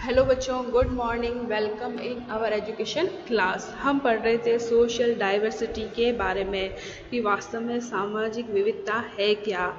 Hello बच्चों, good morning. Welcome in our education class. हम पढ़ रहे थे सोशल डाइवर्सिटी के बारे में कि वास्तव में सामाजिक विविधता है क्या।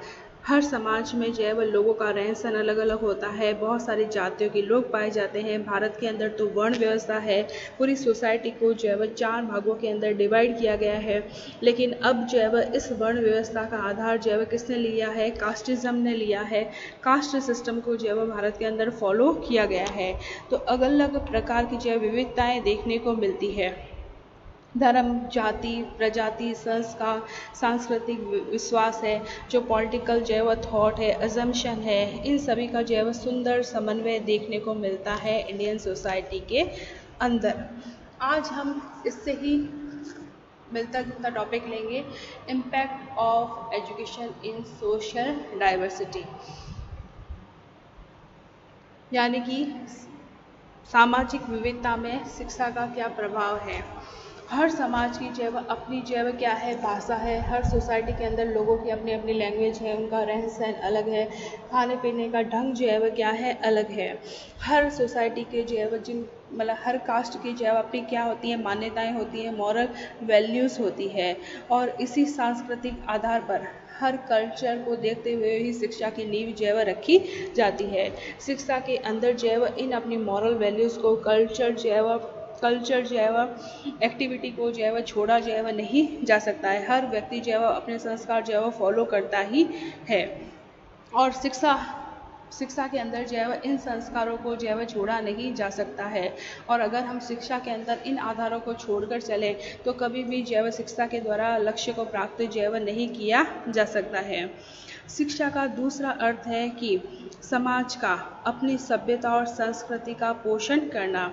हर समाज में जो है वह लोगों का रहन सहन अलग अलग होता है। बहुत सारी जातियों के लोग पाए जाते हैं। भारत के अंदर तो वर्ण व्यवस्था है। पूरी सोसाइटी को जो है वह 4 भागों के अंदर डिवाइड किया गया है। लेकिन अब जो है वह इस वर्ण व्यवस्था का आधार जो है वह किसने लिया है? कास्टिज्म ने लिया है। कास्ट सिस्टम को जो है वह भारत के अंदर फॉलो किया गया है। तो अलग अलग प्रकार की जो है विविधताएं देखने को मिलती है। धर्म, जाति, प्रजाति, संस्कार, सांस्कृतिक विश्वास है, जो पॉलिटिकल जो है वह थॉट है, अजम्पशन है, इन सभी का जो है वह सुंदर समन्वय देखने को मिलता है इंडियन सोसाइटी के अंदर। आज हम इससे ही मिलता जुलता टॉपिक लेंगे, impact of education in social diversity, यानी कि सामाजिक विविधता में शिक्षा का क्या प्रभाव है। हर समाज की जो है वह अपनी जो है वह क्या है, भाषा है। हर सोसाइटी के अंदर लोगों की अपनी अपनी लैंग्वेज है, उनका रहन सहन अलग है, खाने पीने का ढंग जो है वह क्या है, अलग है। हर सोसाइटी के जो है वह मतलब हर कास्ट की जो है अपनी क्या होती है, मान्यताएं होती हैं, मॉरल वैल्यूज़ होती है। और इसी सांस्कृतिक आधार पर हर कल्चर को देखते हुए ही शिक्षा की नींव जो है वह रखी जाती है। शिक्षा के अंदर जो है वह इन अपनी मॉरल वैल्यूज़ को, कल्चर जो है वह एक्टिविटी को जो है वह छोड़ा जो है वह नहीं जा सकता है। हर व्यक्ति जो है वह अपने संस्कार जो है वह फॉलो करता ही है। और शिक्षा के अंदर जो है वह इन संस्कारों को जो है वह छोड़ा नहीं जा सकता है। और अगर हम शिक्षा के अंदर इन आधारों को छोड़कर चलें तो कभी भी जो है वह शिक्षा के द्वारा लक्ष्य को प्राप्त जो है वह नहीं किया जा सकता है। शिक्षा का दूसरा अर्थ है कि समाज का अपनी सभ्यता और संस्कृति का पोषण करना।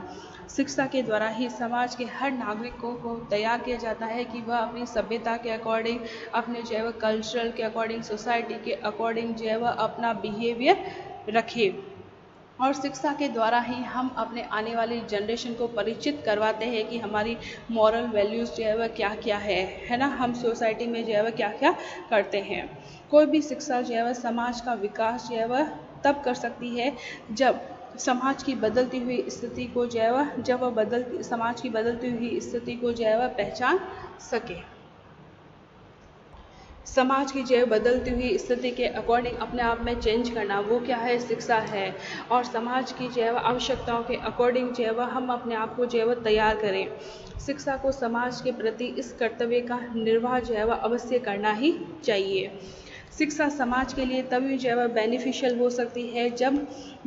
शिक्षा के द्वारा ही समाज के हर नागरिकों को तैयार किया जाता है कि वह अपनी सभ्यता के अकॉर्डिंग, अपने जो है वह कल्चरल के अकॉर्डिंग, सोसाइटी के अकॉर्डिंग जो है वह अपना बिहेवियर रखे। और शिक्षा के द्वारा ही हम अपने आने वाली जनरेशन को परिचित करवाते हैं कि हमारी मॉरल वैल्यूज़ जो है वह क्या क्या है ना। हम सोसाइटी में जो है वह क्या क्या करते हैं। कोई भी शिक्षा जो है वह समाज का विकास जो है वह तब कर सकती है जब समाज की बदलती हुई स्थिति को जो है वह समाज की बदलती हुई स्थिति को जो है वह पहचान सके। समाज की जो है बदलती हुई स्थिति के अकॉर्डिंग अपने आप में चेंज करना, वो क्या है, शिक्षा है। और समाज की जो है वह आवश्यकताओं के अकॉर्डिंग जो है वह हम अपने आप को जो है वह तैयार करें। शिक्षा को समाज के प्रति इस कर्तव्य का निर्वाह जो है वह अवश्य करना ही चाहिए। शिक्षा समाज के लिए तभी जो है वह बेनिफिशियल हो सकती है जब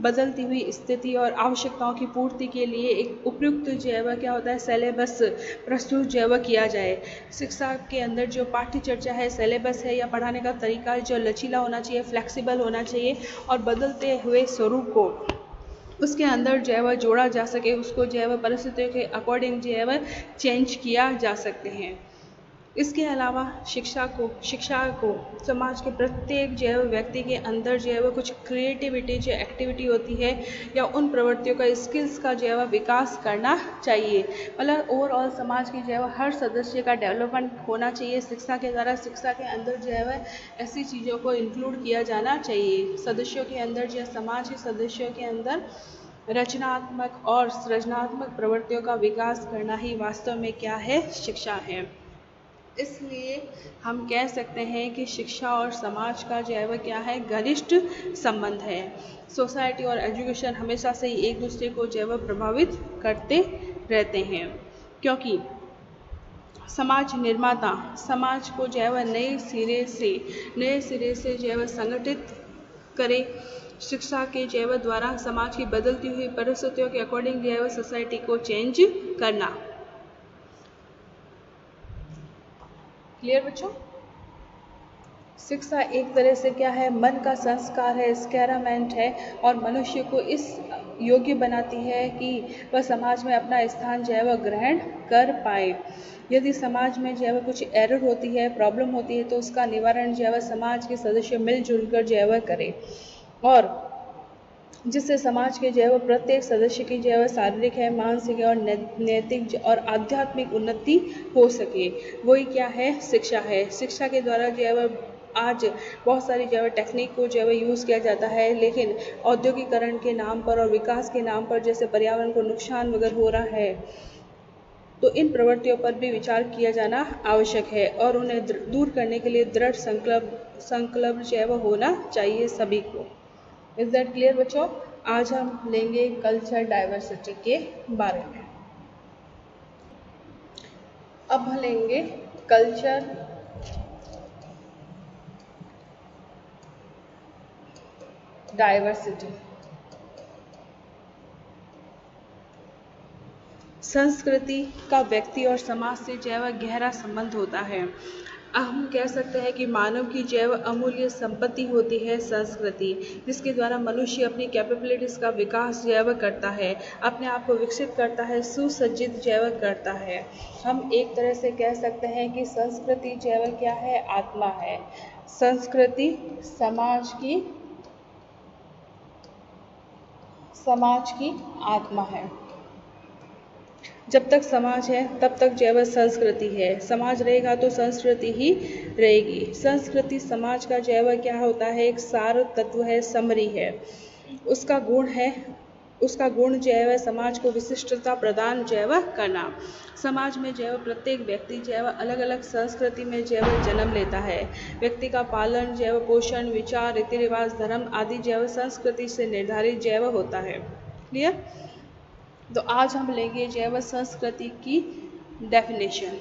बदलती हुई स्थिति और आवश्यकताओं की पूर्ति के लिए एक उपयुक्त जो है वह क्या होता है, सिलेबस प्रस्तुत जो है वह किया जाए। शिक्षा के अंदर जो पाठ्य चर्चा है, सिलेबस है या पढ़ाने का तरीका जो लचीला होना चाहिए, फ्लेक्सिबल होना चाहिए और बदलते हुए स्वरूप को उसके अंदर जो है वह जोड़ा जा सके, उसको जो है वह परिस्थितियों के अकॉर्डिंग जो है वह चेंज किया जा सकते हैं। इसके अलावा शिक्षा को समाज के प्रत्येक जो है व्यक्ति के अंदर जो है वह कुछ क्रिएटिविटी जो एक्टिविटी होती है या उन प्रवृत्तियों का, स्किल्स का जो है वह विकास करना चाहिए। मतलब ओवरऑल समाज की जो है वह हर सदस्य का डेवलपमेंट होना चाहिए शिक्षा के द्वारा। शिक्षा के अंदर जो है वह ऐसी चीज़ों को इंक्लूड किया जाना चाहिए। सदस्यों के अंदर जो है, समाज के सदस्यों के अंदर रचनात्मक और सृजनात्मक प्रवृत्तियों का विकास करना ही वास्तव में क्या है, शिक्षा है। इसलिए हम कह सकते हैं कि शिक्षा और समाज का जो है वह क्या है, घनिष्ठ संबंध है। सोसाइटी और एजुकेशन हमेशा से ही एक दूसरे को जो है वह प्रभावित करते रहते हैं, क्योंकि समाज निर्माता समाज को जो है वह नए सिरे से जो है वह संगठित करे। शिक्षा के जो है वह द्वारा समाज की बदलती हुई परिस्थितियों के अकॉर्डिंग जो है वह सोसाइटी को चेंज करना। क्लियर बच्चों? शिक्षा एक तरह से क्या है, मन का संस्कार है, स्कैरामेंट है और मनुष्य को इस योग्य बनाती है कि वह समाज में अपना स्थान जो है वह ग्रहण कर पाए। यदि समाज में जो है वह कुछ एरर होती है, प्रॉब्लम होती है, तो उसका निवारण जो है वह समाज के सदस्य मिलजुल कर जो है वह करें और जिससे समाज के जो है वह प्रत्येक सदस्य की जो है वह शारीरिक है, मानसिक है और नैतिक और आध्यात्मिक उन्नति हो सके। वही क्या है, शिक्षा है। शिक्षा के द्वारा जो है वह आज बहुत सारी जो है टेक्निक को जो है यूज़ किया जाता है, लेकिन औद्योगिकरण के नाम पर और विकास के नाम पर जैसे पर्यावरण को नुकसान वगैरह हो रहा है, तो इन प्रवृत्तियों पर भी विचार किया जाना आवश्यक है और उन्हें दूर करने के लिए दृढ़ संकल्प जो है वो होना चाहिए सभी को। इज दैट क्लियर बच्चों? आज हम लेंगे कल्चर डाइवर्सिटी के बारे में। अब हम लेंगे कल्चर डाइवर्सिटी। संस्कृति का व्यक्ति और समाज से जैव गहरा संबंध होता है। हम कह सकते हैं कि मानव की जैव अमूल्य संपत्ति होती है संस्कृति, जिसके द्वारा मनुष्य अपनी कैपेबिलिटीज़ का विकास जैव करता है, अपने आप को विकसित करता है, सुसज्जित जैव करता है। हम एक तरह से कह सकते हैं कि संस्कृति जैव क्या है? आत्मा है। संस्कृति समाज की आत्मा है। जब तक समाज है तब तक जैव संस्कृति है। समाज रहेगा तो संस्कृति ही रहेगी। संस्कृति समाज का जैव क्या होता है? एक सार तत्व है, समरी है। उसका गुण जैव समाज को विशिष्टता प्रदान जैव करना। समाज में जैव प्रत्येक व्यक्ति जैव अलग अलग संस्कृति में जैव जन्म लेता है। व्यक्ति का पालन, जैव पोषण, विचार, रीति रिवाज, धर्म आदि जैव संस्कृति से निर्धारित जैव होता है। क्लियर? तो आज हम लेंगे जैव संस्कृति की डेफिनेशन।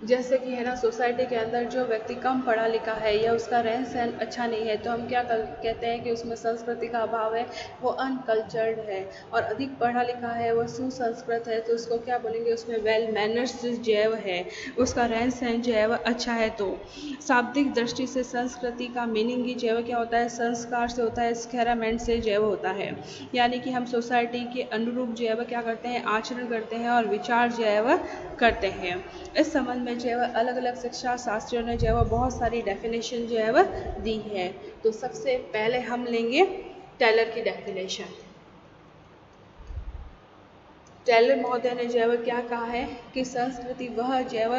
जैसे कि है ना, सोसाइटी के अंदर जो व्यक्ति कम पढ़ा लिखा है या उसका रहन सहन अच्छा नहीं है, तो हम क्या कहते हैं कि उसमें संस्कृति का अभाव है, वो अनकल्चर्ड है। और अधिक पढ़ा लिखा है, वो सुसंस्कृत है, तो उसको क्या बोलेंगे? उसमें वेल मैनर्स जैव है, उसका रहन सहन जैव अच्छा है। तो शाब्दिक दृष्टि से संस्कृति का मीनिंग ही जैव क्या होता है? संस्कार से होता है, एक्सपेरिमेंट से जैव होता है। यानी कि हम सोसाइटी के अनुरूप जैव क्या करते हैं? आचरण करते हैं और विचार जैव करते हैं। इस संबंध में जैव अलग अलग शिक्षा शास्त्रियों ने जैव बहुत सारी डेफिनेशन जैव दी है। तो सबसे पहले हम लेंगे टेलर की डेफिनेशन। टेलर महोदय ने जैव क्या कहा है कि संस्कृति वह जैव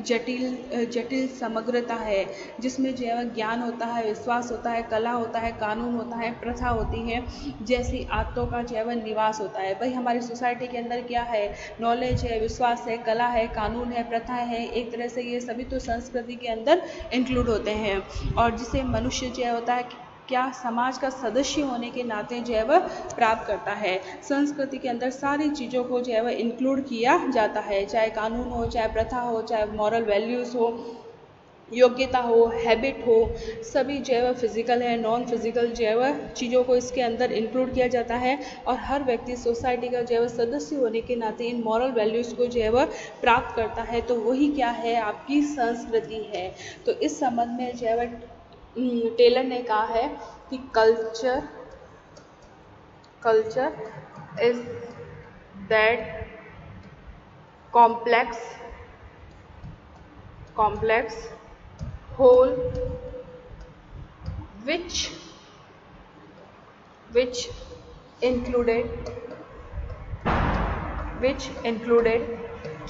जटिल समग्रता है जिसमें जैव ज्ञान होता है, विश्वास होता है, कला होता है, कानून होता है, प्रथा होती है, जैसी आदतों का जैव निवास होता है। भाई हमारी सोसाइटी के अंदर क्या है? नॉलेज है, विश्वास है, कला है, कानून है, प्रथा है। एक तरह से ये सभी तो संस्कृति के अंदर इंक्लूड होते हैं, और जिसे मनुष्य जो होता है क्या समाज का सदस्य होने के नाते जैव प्राप्त करता है। संस्कृति के अंदर सारी चीज़ों को जैव इंक्लूड किया जाता है, चाहे कानून हो, चाहे प्रथा हो, चाहे मॉरल वैल्यूज़ हो, योग्यता हो, हैबिट हो, सभी जैव फिजिकल है, नॉन फिजिकल जैव चीज़ों को इसके अंदर इंक्लूड किया जाता है। और हर व्यक्ति सोसाइटी का जैव सदस्य होने के नाते इन मॉरल वैल्यूज़ को जैव प्राप्त करता है, तो वही क्या है? आपकी संस्कृति है। तो इस संबंध में जैव टेलर ने कहा है कि culture is that complex whole which included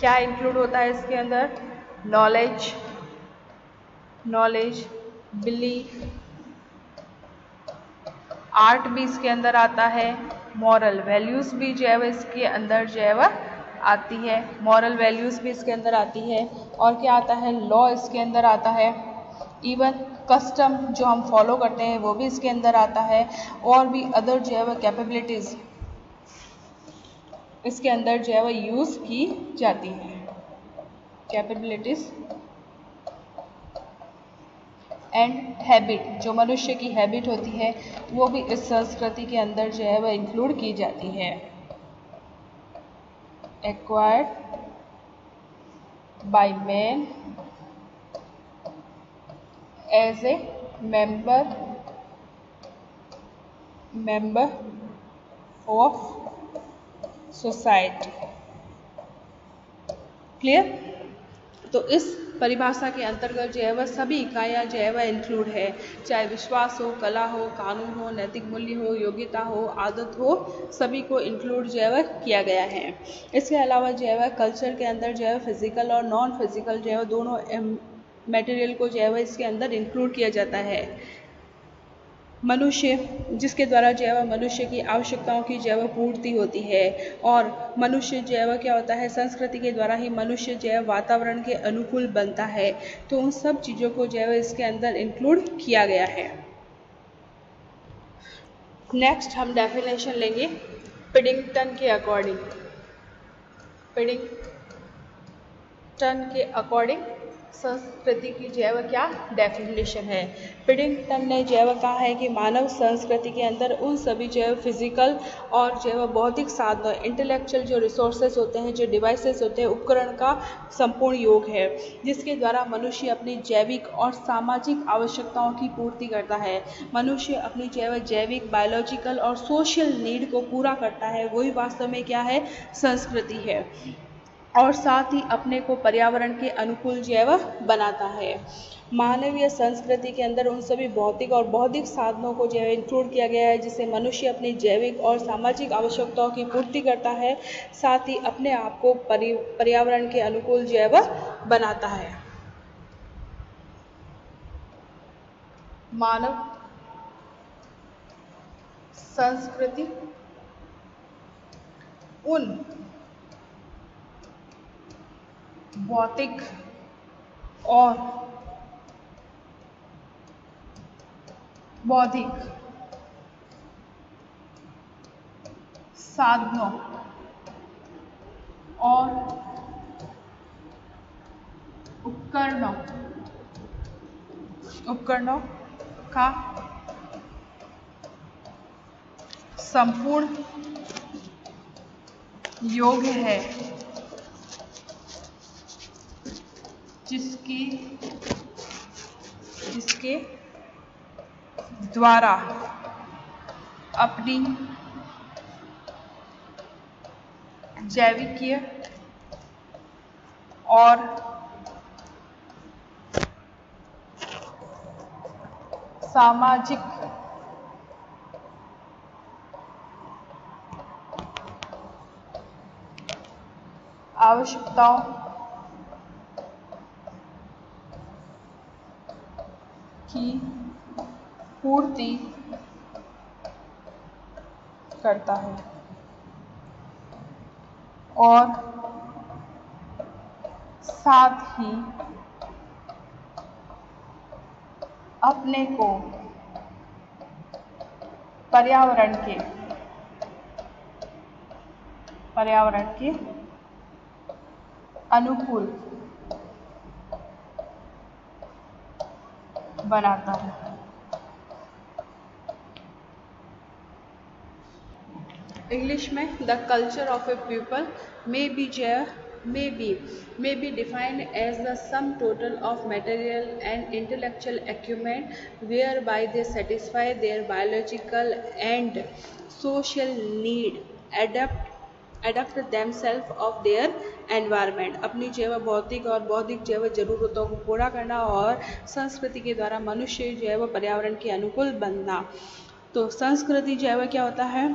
क्या इंक्लूड होता है इसके अंदर? नॉलेज, बिलीफ, आर्ट भी इसके अंदर आता है, मॉरल वैल्यूज़ भी जैव इसके अंदर जैव आती है, मॉरल वैल्यूज़ भी इसके अंदर आती है, और क्या आता है? लॉ इसके अंदर आता है, इवन कस्टम जो हम फॉलो करते हैं वो भी इसके अंदर आता है, और भी अदर जैव कैपेबिलिटीज़ इसके अंदर जैव यूज़ की जाती है। कैपेबिलिटीज़ एंड हैबिट, जो मनुष्य की हैबिट होती है वो भी इस संस्कृति के अंदर जो है वह इंक्लूड की जाती है। Acquired by man as a member of society. Clear? तो इस परिभाषा के अंतर्गत जो है वह सभी इकाइयाँ जो है वह इंक्लूड है, चाहे विश्वास हो, कला हो, कानून हो, नैतिक मूल्य हो, योग्यता हो, आदत हो, सभी को इंक्लूड जो है वह किया गया है। इसके अलावा जो है वह कल्चर के अंदर जो है फिजिकल और नॉन फिजिकल जो है दोनों मटेरियल को जो है इसके अंदर इंक्लूड किया जाता है। मनुष्य, जिसके द्वारा जो है मनुष्य की आवश्यकताओं की जो है पूर्ति होती है। और मनुष्य जो है क्या होता है, संस्कृति के द्वारा ही मनुष्य जो है वातावरण के अनुकूल बनता है। तो उन सब चीज़ों को जो है इसके अंदर इंक्लूड किया गया है। नेक्स्ट हम डेफिनेशन लेंगे पिडिंगटन के अकॉर्डिंग। पिडिंगटन के अकॉर्डिंग संस्कृति की जो है क्या डेफिनेशन है। पिडिंगटन ने जो है कहा है कि मानव संस्कृति के अंदर उन सभी जो है फिजिकल और जो है बौद्धिक साधनों, इंटेलेक्चुअल जो रिसोर्सेज होते हैं, जो डिवाइसेस होते हैं, उपकरण का संपूर्ण योग है, जिसके द्वारा मनुष्य अपनी जैविक और सामाजिक आवश्यकताओं की पूर्ति करता है। मनुष्य अपनी जैविक, बायोलॉजिकल और सोशल नीड को पूरा करता है, वही वास्तव में क्या है, संस्कृति है। और साथ ही अपने को पर्यावरण के अनुकूल जो है वह बनाता है। मानवीय संस्कृति के अंदर उन सभी भौतिक और बौद्धिक साधनों को जो है इंक्लूड किया गया है, जिससे मनुष्य अपनी जैविक और सामाजिक आवश्यकताओं की पूर्ति करता है, साथ ही अपने आप को पर्यावरण के अनुकूल जो है वह बनाता है। मानव संस्कृति उन भौतिक और बौद्धिक साधनों और उपकरणों का संपूर्ण योग है, जिसके द्वारा अपनी जैविकीय और सामाजिक आवश्यकताओं की पूर्ति करता है और साथ ही अपने को पर्यावरण के अनुकूल बनाता है। इंग्लिश में the culture of A people may be defined as the sum total of material and intellectual acumen whereby they satisfy their biological and social need, adapt themselves of their environment। अपनी जो है भौतिक और बौद्धिक जो है जरूरतों को पूरा करना और संस्कृति के द्वारा मनुष्य जो है पर्यावरण के अनुकूल बनना। तो संस्कृति जो है क्या होता है,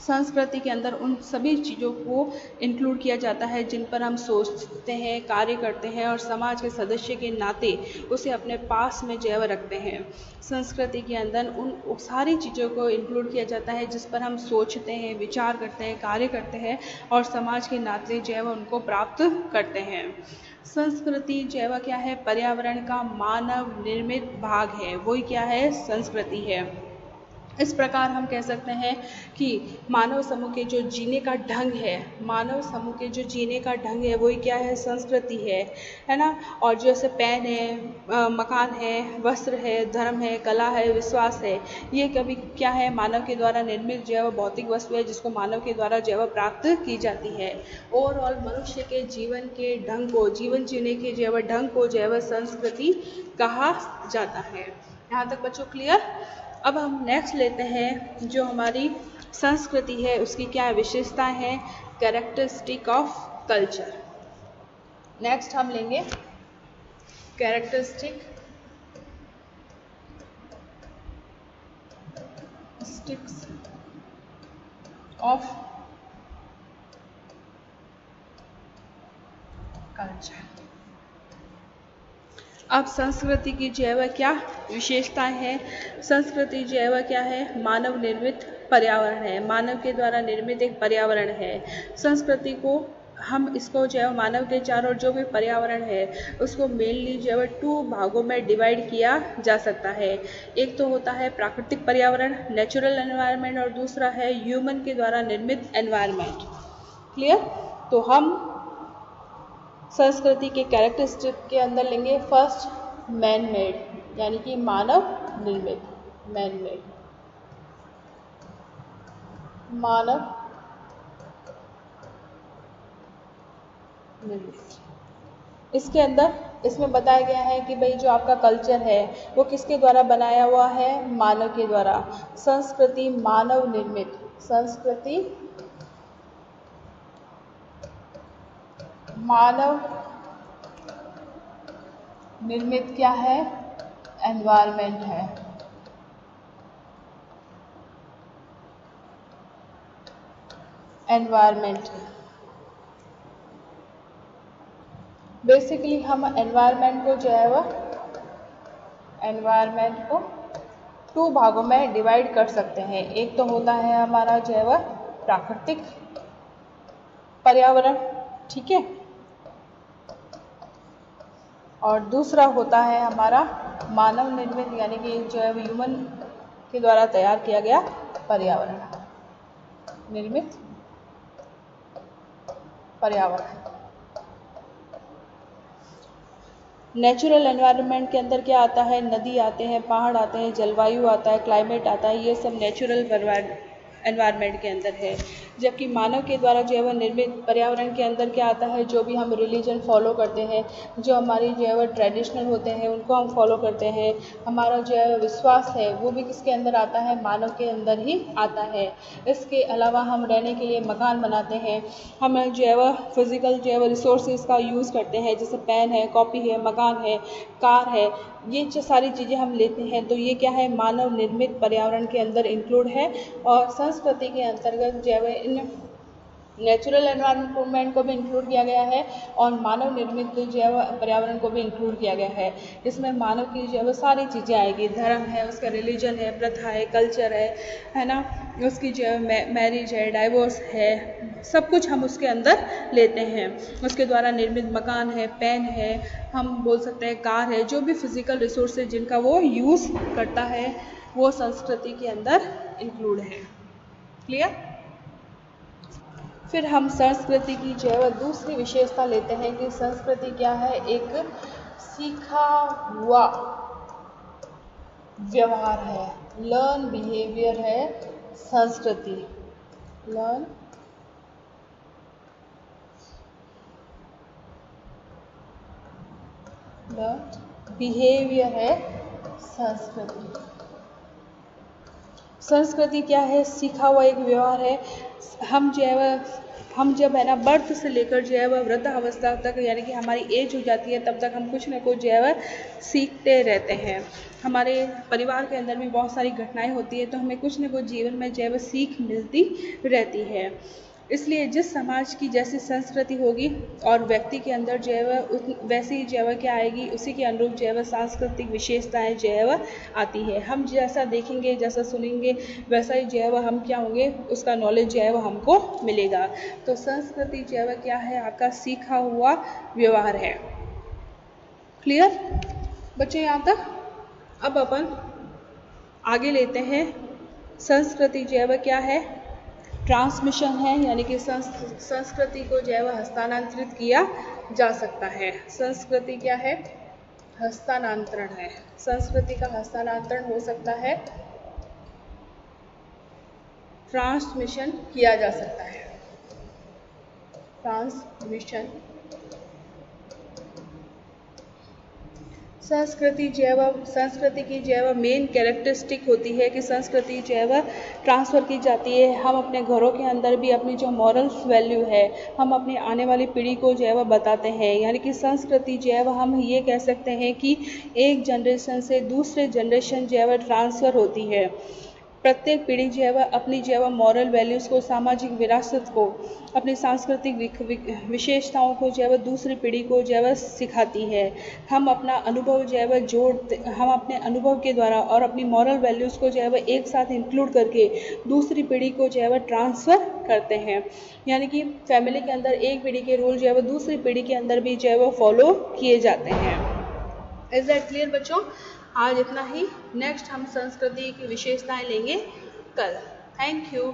संस्कृति के अंदर उन सभी चीज़ों को इंक्लूड किया जाता है जिन पर हम सोचते हैं, कार्य करते हैं और समाज के सदस्य के नाते उसे अपने पास में जो है रखते हैं। संस्कृति के अंदर उन सारी चीज़ों को इंक्लूड किया जाता है जिस पर हम सोचते हैं, विचार करते हैं, कार्य करते हैं और समाज के नाते जो है उनको प्राप्त करते हैं। संस्कृति जो है क्या है, पर्यावरण का मानव निर्मित भाग है, वही क्या है, संस्कृति है। इस प्रकार हम कह सकते हैं कि मानव समूह के जो जीने का ढंग है वही क्या है, संस्कृति है ना। और जैसे पेन है, मकान है, वस्त्र है, धर्म है, कला है, विश्वास है, ये कभी क्या है, मानव के द्वारा निर्मित जो है वो भौतिक वस्तु है जिसको मानव के द्वारा जो है प्राप्त की जाती है। ओवरऑल मनुष्य के जीवन के ढंग को, जीवन जीने के जो है ढंग को जो है संस्कृति कहा जाता है। यहाँ तक बच्चों क्लियर। अब हम नेक्स्ट लेते हैं जो हमारी संस्कृति है उसकी क्या विशेषताएं हैं, कैरेक्टरिस्टिक ऑफ कल्चर। नेक्स्ट हम लेंगे कैरेक्टरिस्टिक्स ऑफ कल्चर। अब संस्कृति की जो है वह क्या विशेषताएं हैं? संस्कृति जो है वह क्या है? मानव निर्मित पर्यावरण है, मानव के द्वारा निर्मित एक पर्यावरण है। संस्कृति को हम इसको जो है मानव के चारों जो भी पर्यावरण है उसको मेनली जो है 2 भागों में डिवाइड किया जा सकता है। एक तो होता है प्राकृतिक पर्यावरण, नेचुरल एनवायरनमेंट, और दूसरा है ह्यूमन के द्वारा निर्मित एनवायरनमेंट। क्लियर? तो हम संस्कृति के कैरेक्टरिस्टिक के अंदर लेंगे फर्स्ट मैन मेड, यानी कि मानव निर्मित, मैन मेड, मानव निर्मित। इसके अंदर इसमें बताया गया है कि भाई जो आपका कल्चर है वो किसके द्वारा बनाया हुआ है? मानव के द्वारा। संस्कृति मानव निर्मित, संस्कृति मानव निर्मित क्या है? एनवायरनमेंट है। एनवायरनमेंट बेसिकली हम एनवायरनमेंट को जो है वह एनवायरनमेंट को 2 भागों में डिवाइड कर सकते हैं। एक तो होता है हमारा जो है वह प्राकृतिक पर्यावरण, ठीक है, और दूसरा होता है हमारा मानव निर्मित, यानी कि जो है ह्यूमन के द्वारा तैयार किया गया पर्यावरण, निर्मित पर्यावरण। नेचुरल एनवायरनमेंट के अंदर क्या आता है? नदी आते हैं, पहाड़ आते हैं, जलवायु आता है, क्लाइमेट आता है, ये सब नेचुरल एनवायरनमेंट के अंदर है। जबकि मानव के द्वारा जो है वह निर्मित पर्यावरण के अंदर क्या आता है? जो भी हम रिलीजन फॉलो करते हैं, जो हमारी जो है वह ट्रेडिशनल होते हैं उनको हम फॉलो करते हैं, हमारा जो है विश्वास है वो भी किसके अंदर आता है? मानव के अंदर ही आता है। इसके अलावा हम रहने के लिए मकान बनाते हैं, हम जो है वह फिजिकल जो है वह रिसोर्सेज का यूज़ करते हैं, जैसे पेन है, कॉपी है, मकान है, कार है, ये जो सारी चीज़ें हम लेते हैं तो ये क्या है? मानव निर्मित पर्यावरण के अंदर इंक्लूड है। और संस्कृति के अंतर्गत जो है इन नेचुरल एनवायरनमेंट को भी इंक्लूड किया गया है और मानव निर्मित जो है पर्यावरण को भी इंक्लूड किया गया है। इसमें मानव की जो है वो सारी चीज़ें आएगी, धर्म है, उसका रिलीजन है, प्रथा है, कल्चर है ना, उसकी जो है मैरिज है, डाइवोर्स है, सब कुछ हम उसके अंदर लेते हैं। उसके द्वारा निर्मित मकान है, पेन है, हम बोल सकते हैं कार है, जो भी फिजिकल रिसोर्सेज जिनका वो यूज़ करता है वो संस्कृति के अंदर इंक्लूड है। क्लियर? फिर हम संस्कृति की जो है वह दूसरी विशेषता लेते हैं कि संस्कृति क्या है? एक सीखा हुआ व्यवहार है, लर्न बिहेवियर है संस्कृति, लर्न बिहेवियर है संस्कृति। संस्कृति क्या है? सीखा हुआ एक व्यवहार है। हम जब है ना बर्थ से लेकर जो है वह वृद्ध अवस्था तक, यानी कि हमारी एज हो जाती है, तब तक हम कुछ न कुछ जो है वह सीखते रहते हैं। हमारे परिवार के अंदर भी बहुत सारी घटनाएं होती है तो हमें कुछ न कुछ जीवन में जो है वह सीख मिलती रहती है। इसलिए जिस समाज की जैसी संस्कृति होगी और व्यक्ति के अंदर जो है वह वैसी ही जो है वह क्या आएगी, उसी के अनुरूप जो है वह सांस्कृतिक विशेषताएं जो है वह आती है। हम जैसा देखेंगे, जैसा सुनेंगे, वैसा ही जो है वह हम क्या होंगे, उसका नॉलेज जो है वह हमको मिलेगा। तो संस्कृति जो है वह क्या है? आपका सीखा हुआ व्यवहार है। क्लियर बच्चे यहाँ तक? अब अपन आगे लेते हैं। संस्कृति जो है वह क्या है? ट्रांसमिशन है, यानी कि संस्कृति को जो है वह हस्तांतरित किया जा सकता है। संस्कृति क्या है? हस्तांतरण है। संस्कृति का हस्तांतरण हो सकता है, ट्रांसमिशन किया जा सकता है। ट्रांसमिशन संस्कृति की जो है वह मेन कैरेक्टरिस्टिक होती है कि संस्कृति जो है वह ट्रांसफ़र की जाती है। हम अपने घरों के अंदर भी अपनी जो मॉरल वैल्यू है हम अपनी आने वाली पीढ़ी को जो है वह बताते हैं। यानी कि संस्कृति जो है वह हम ये कह सकते हैं कि एक जनरेशन से दूसरे जनरेशन जो है वह ट्रांसफ़र होती है। प्रत्येक पीढ़ी जो है वह अपनी जो है वह मॉरल वैल्यूज़ को, सामाजिक विरासत को, अपनी सांस्कृतिक विशेषताओं को जो है वह दूसरी पीढ़ी को जो है वह सिखाती है। हम अपना अनुभव जो है वह हम अपने अनुभव के द्वारा और अपनी मॉरल वैल्यूज़ को जो है वह एक साथ इंक्लूड करके दूसरी पीढ़ी को जो है वह ट्रांसफ़र करते हैं। यानी कि फैमिली के अंदर एक पीढ़ी के रूल जो है वह दूसरी पीढ़ी के अंदर भी जो है वह फॉलो किए जाते हैं। इज दैट क्लियर बच्चों? आज इतना ही। नेक्स्ट हम संस्कृति की विशेषताएं लेंगे कल। Thank you.